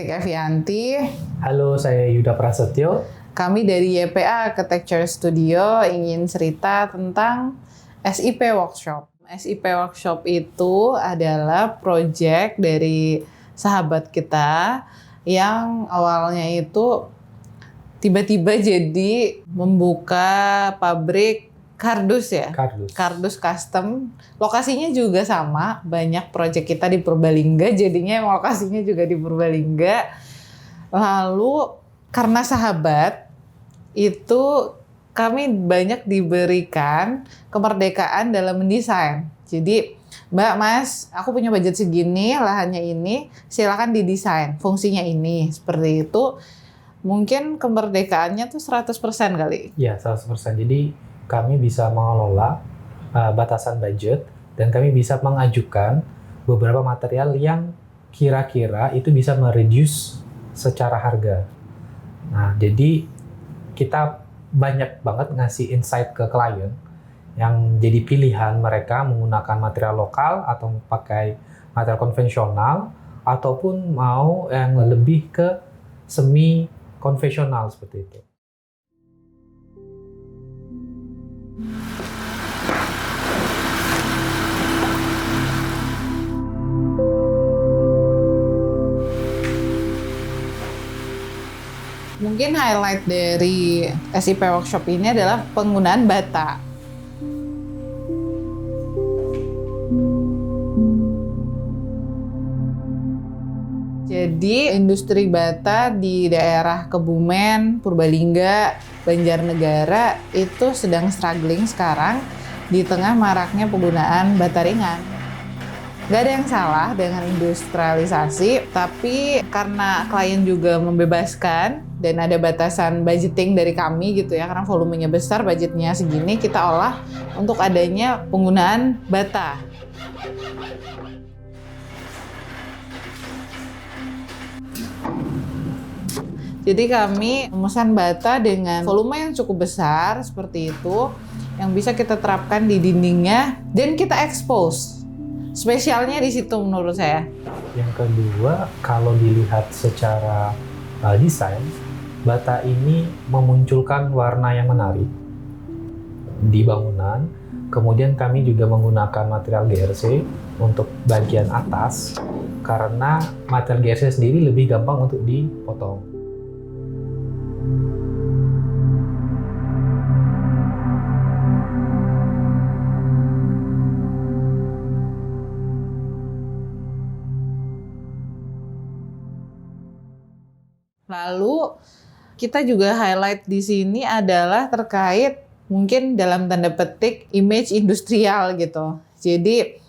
Evianti. Halo, saya Yuda Prasetyo. Kami dari YPA Architecture Studio ingin cerita tentang SIP Workshop. SIP Workshop itu adalah proyek dari sahabat kita yang awalnya itu tiba-tiba jadi membuka pabrik kardus ya. Kardus custom. Lokasinya juga sama, banyak proyek kita di Purbalingga, jadinya lokasinya juga di Purbalingga. Lalu karena sahabat itu kami banyak diberikan kemerdekaan dalam mendesain. Jadi, Mbak, Mas, aku punya budget segini, lahannya ini, silakan didesain, fungsinya ini, seperti itu. Mungkin kemerdekaannya tuh 100% kali. Ya, 100%. Jadi kami bisa mengelola batasan budget dan kami bisa mengajukan beberapa material yang kira-kira itu bisa mereduce secara harga. Nah, jadi kita banyak banget ngasih insight ke klien yang jadi pilihan mereka menggunakan material lokal atau pakai material konvensional ataupun mau yang lebih ke semi konvensional seperti itu. Mungkin highlight dari SIP Workshop ini adalah penggunaan bata. Jadi industri bata di daerah Kebumen, Purbalingga, Banjarnegara itu sedang struggling sekarang di tengah maraknya penggunaan bata ringan. Gak ada yang salah dengan industrialisasi, tapi karena klien juga membebaskan dan ada batasan budgeting dari kami gitu ya, karena volumenya besar, budgetnya segini, kita olah untuk adanya penggunaan bata. Jadi kami memesan bata dengan volume yang cukup besar seperti itu, yang bisa kita terapkan di dindingnya dan kita expose. Spesialnya di situ menurut saya. Yang kedua, kalau dilihat secara desain, bata ini memunculkan warna yang menarik di bangunan. Kemudian kami juga menggunakan material GRC untuk bagian atas karena material GRC sendiri lebih gampang untuk dipotong. Lalu kita juga highlight di sini adalah terkait mungkin dalam tanda petik image industrial gitu. Jadi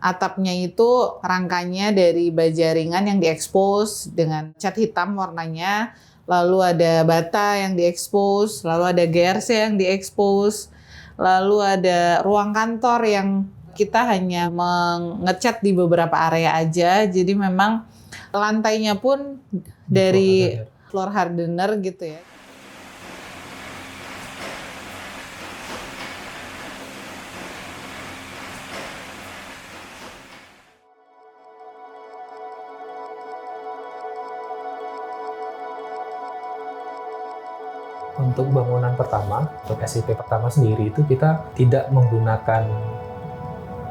atapnya itu rangkanya dari baja ringan yang diekspos dengan cat hitam warnanya, lalu ada bata yang diekspos, lalu ada GRC yang diekspos, lalu ada ruang kantor yang kita hanya mengecat di beberapa area aja. Jadi memang lantainya pun dari floor hardener gitu ya. Untuk bangunan pertama, untuk SIP pertama sendiri itu kita tidak menggunakan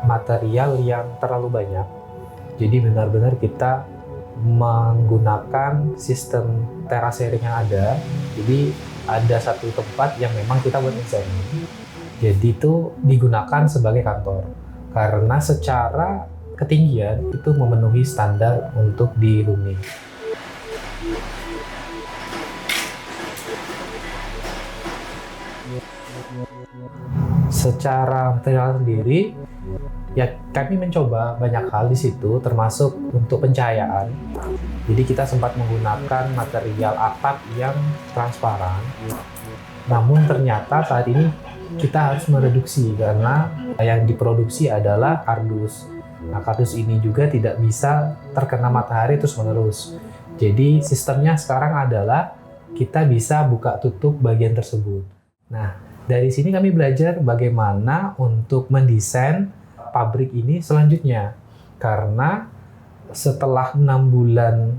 material yang terlalu banyak. Jadi benar-benar kita menggunakan sistem terasering yang ada. Jadi ada satu tempat yang memang kita buat desain. Jadi itu digunakan sebagai kantor. Karena secara ketinggian itu memenuhi standar untuk dihuni. Secara material sendiri, ya kami mencoba banyak hal di situ, termasuk untuk pencahayaan. Jadi kita sempat menggunakan material atap yang transparan. Namun ternyata saat ini kita harus mereduksi karena yang diproduksi adalah kardus. Nah, kardus ini juga tidak bisa terkena matahari terus-menerus. Jadi sistemnya sekarang adalah kita bisa buka tutup bagian tersebut. Nah, dari sini kami belajar bagaimana untuk mendesain pabrik ini selanjutnya. Karena setelah 6 bulan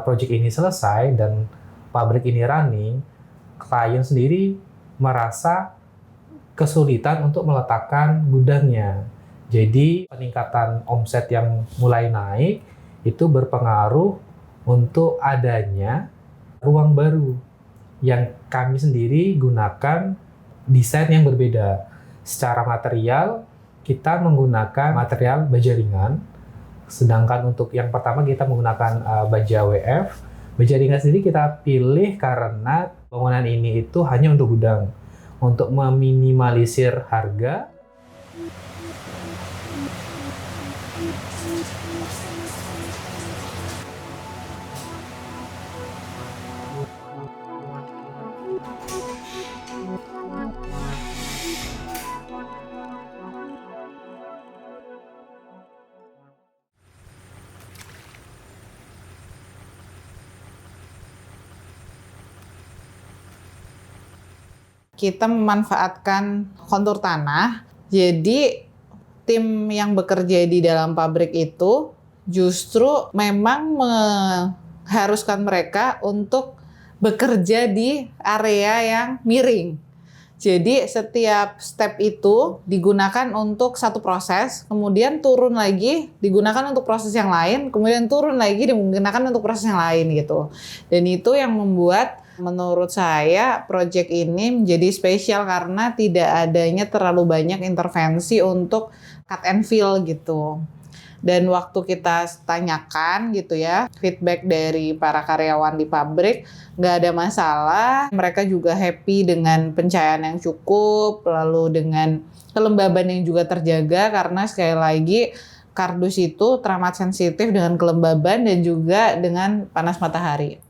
project ini selesai dan pabrik ini running, klien sendiri merasa kesulitan untuk meletakkan gudangnya. Jadi peningkatan omset yang mulai naik itu berpengaruh untuk adanya ruang baru yang kami sendiri gunakan desain yang berbeda. Secara material, kita menggunakan material baja ringan, sedangkan untuk yang pertama kita menggunakan baja WF. Baja ringan sendiri kita pilih karena bangunan ini itu hanya untuk gudang, untuk meminimalisir harga. Kita memanfaatkan kontur tanah, jadi tim yang bekerja di dalam pabrik itu justru memang mengharuskan mereka untuk bekerja di area yang miring. Jadi setiap step itu digunakan untuk satu proses, kemudian turun lagi digunakan untuk proses yang lain, kemudian turun lagi digunakan untuk proses yang lain gitu. Dan itu yang membuat menurut saya proyek ini menjadi spesial karena tidak adanya terlalu banyak intervensi untuk cut and fill gitu. Dan waktu kita tanyakan gitu ya, feedback dari para karyawan di pabrik, nggak ada masalah. Mereka juga happy dengan pencahayaan yang cukup, lalu dengan kelembaban yang juga terjaga karena sekali lagi kardus itu teramat sensitif dengan kelembaban dan juga dengan panas matahari.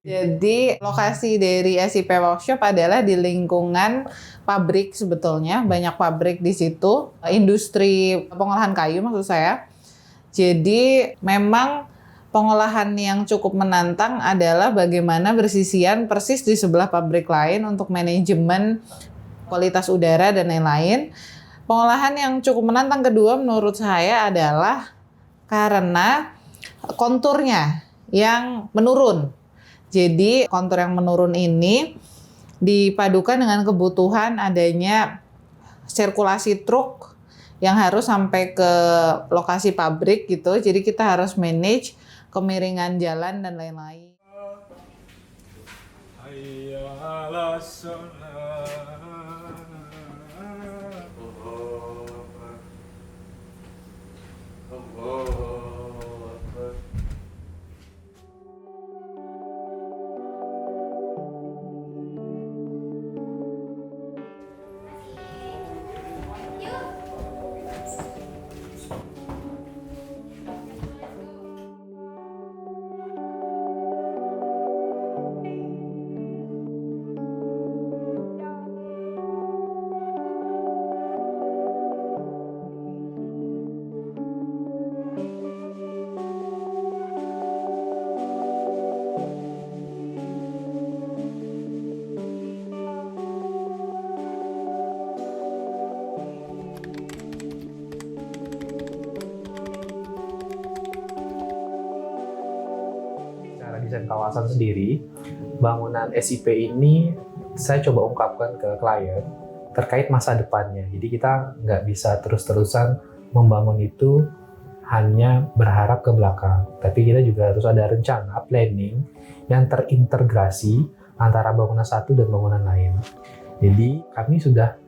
Jadi lokasi dari SIP Workshop adalah di lingkungan pabrik sebetulnya, banyak pabrik di situ, industri pengolahan kayu maksud saya. Jadi memang pengolahan yang cukup menantang adalah bagaimana bersisian persis di sebelah pabrik lain untuk manajemen kualitas udara dan lain-lain. Pengolahan yang cukup menantang kedua menurut saya adalah karena konturnya yang menurun. Jadi kontur yang menurun ini dipadukan dengan kebutuhan adanya sirkulasi truk yang harus sampai ke lokasi pabrik gitu. Jadi kita harus manage kemiringan jalan dan lain-lain. Desain kawasan sendiri, bangunan SIP ini saya coba ungkapkan ke klien terkait masa depannya. Jadi kita nggak bisa terus-terusan membangun itu hanya berharap ke belakang, tapi kita juga harus ada rencana, planning yang terintegrasi antara bangunan satu dan bangunan lain. Jadi kami sudah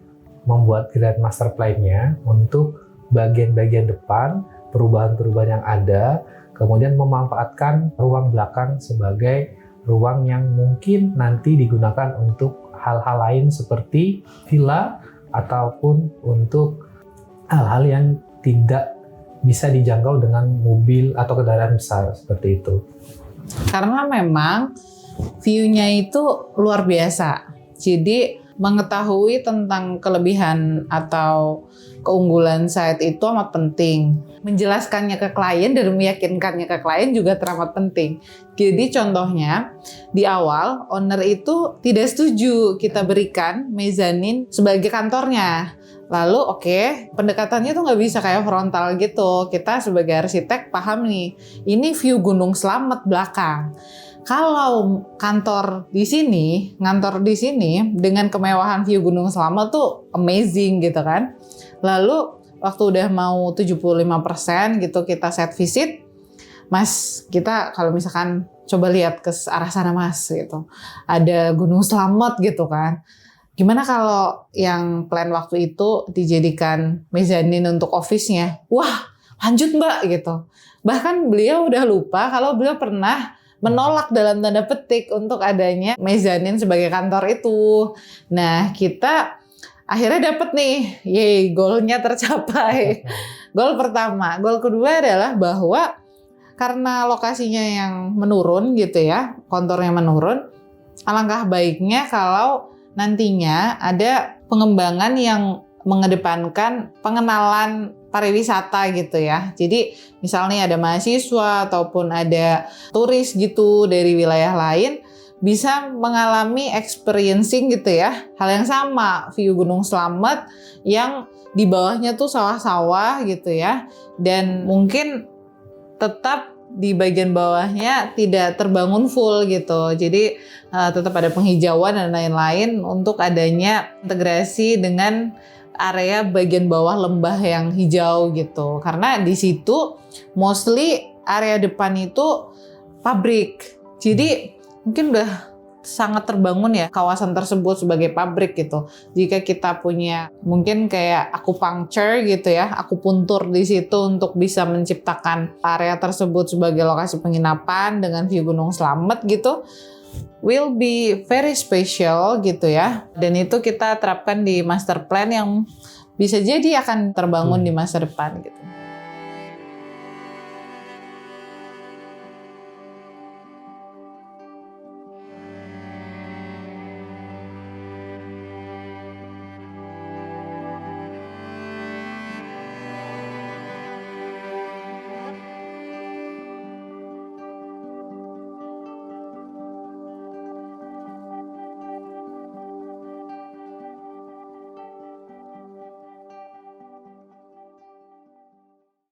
membuat grand master plan-nya untuk bagian-bagian depan, perubahan-perubahan yang ada, kemudian memanfaatkan ruang belakang sebagai ruang yang mungkin nanti digunakan untuk hal-hal lain seperti villa ataupun untuk hal-hal yang tidak bisa dijangkau dengan mobil atau kendaraan besar seperti itu. Karena memang view-nya itu luar biasa. Jadi mengetahui tentang kelebihan atau keunggulan site itu amat penting. Menjelaskannya ke klien dan meyakinkannya ke klien juga teramat penting. Jadi contohnya di awal owner itu tidak setuju kita berikan mezanin sebagai kantornya. Lalu oke, pendekatannya tuh nggak bisa kayak frontal gitu. Kita sebagai arsitek paham nih, ini view Gunung Slamet belakang. Kalau ngantor di sini dengan kemewahan view Gunung Slamet tuh amazing gitu kan. Lalu waktu udah mau 75% gitu kita set visit, Mas, kita kalau misalkan coba lihat ke arah sana Mas gitu. Ada Gunung Slamet gitu kan. Gimana kalau yang plan waktu itu dijadikan mezanin untuk office-nya? Wah, lanjut Mbak gitu. Bahkan beliau udah lupa kalau beliau pernah menolak dalam tanda petik untuk adanya mezanin sebagai kantor itu. Nah, kita akhirnya dapet nih, goalnya tercapai. Goal pertama. Goal kedua adalah bahwa karena lokasinya yang menurun gitu ya, konturnya menurun, alangkah baiknya kalau nantinya ada pengembangan yang mengedepankan pengenalan pariwisata gitu ya. Jadi misalnya ada mahasiswa ataupun ada turis gitu dari wilayah lain bisa mengalami experiencing gitu ya. Hal yang sama, view Gunung Slamet yang di bawahnya tuh sawah-sawah gitu ya. Dan mungkin tetap di bagian bawahnya tidak terbangun full gitu. Jadi tetap ada penghijauan dan lain-lain untuk adanya integrasi dengan area bagian bawah lembah yang hijau gitu. Karena di situ mostly area depan itu pabrik. Jadi mungkin udah sangat terbangun ya kawasan tersebut sebagai pabrik gitu. Jika kita punya mungkin kayak akupuncture gitu ya, akupuntur di situ untuk bisa menciptakan area tersebut sebagai lokasi penginapan dengan view Gunung Slamet gitu, will be very special gitu ya. Dan itu kita terapkan di master plan yang bisa jadi akan terbangun di masa depan gitu.